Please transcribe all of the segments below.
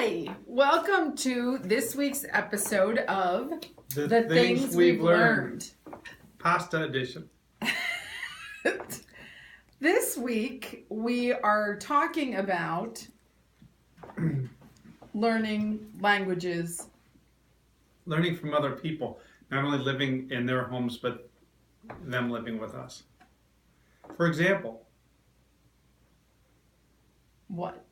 Hi, welcome to this week's episode of The Things We've Learned. Pasta edition. This week we are talking about learning languages. Learning from other people, not only living in their homes, but them living with us. For example, What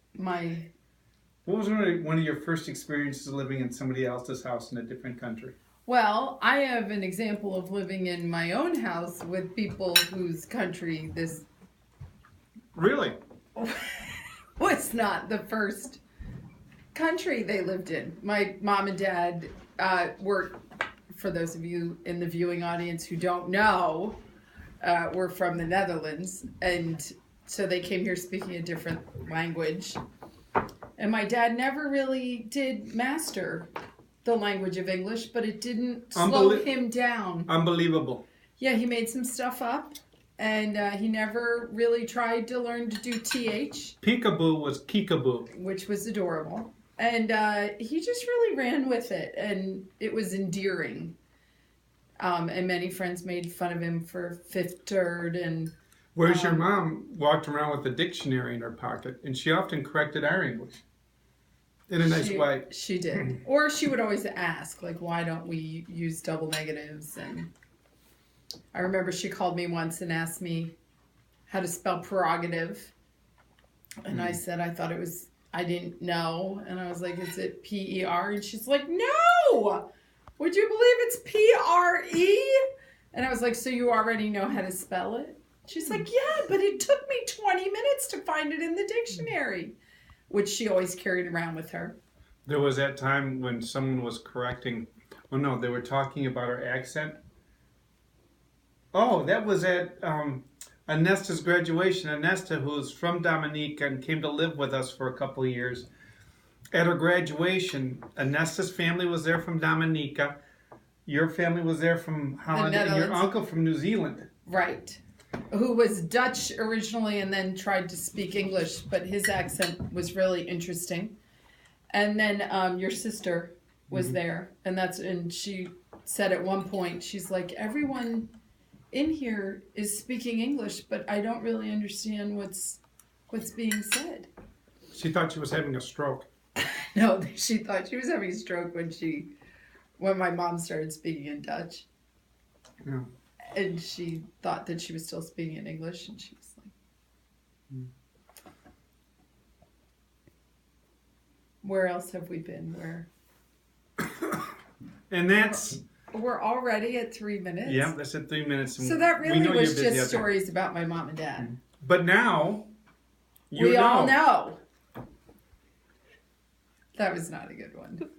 was one of your first experiences living in somebody else's house in a different country? Well, I have an example of living in my own house with people whose country this Really? was not the first country they lived in. My mom and dad were, for those of you in the viewing audience who don't know, were from the Netherlands, and so they came here speaking a different language. And my dad never really did master the language of English, but it didn't slow him down. Unbelievable. Yeah, he made some stuff up, and he never really tried to learn to do TH. Peekaboo was Keekaboo. Which was adorable. And he just really ran with it, and it was endearing. And many friends made fun of him for fifth, third, and... Whereas your mom walked around with a dictionary in her pocket, and she often corrected our English. In a nice way. She did. Or she would always ask, like, why don't we use double negatives? And I remember she called me once and asked me how to spell prerogative. And I said, I didn't know. And I was like, is it P-E-R? And she's like, no! Would you believe it's P-R-E? And I was like, so you already know how to spell it? She's like, yeah, but it took me 20 minutes to find it in the dictionary. Which she always carried around with her. There was that time when someone was correcting, they were talking about our accent. Oh, that was at Anesta's graduation. Anesta, who's from Dominica and came to live with us for a couple of years. At her graduation, Anesta's family was there from Dominica. Your family was there from Holland, and your uncle from New Zealand. Right. Who was Dutch originally and then tried to speak English, but his accent was really interesting. And then your sister was there, and she said at one point, she's like, everyone in here is speaking English, but I don't really understand what's being said. She thought she was having a stroke. No, she thought she was having a stroke when my mom started speaking in Dutch. Yeah. And she thought that she was still speaking in English, and she was like, Where else have we been? And that's... We're already at 3 minutes. Yeah, that's at 3 minutes. So that really was just stories about my mom and dad. But now, we all know. That was not a good one.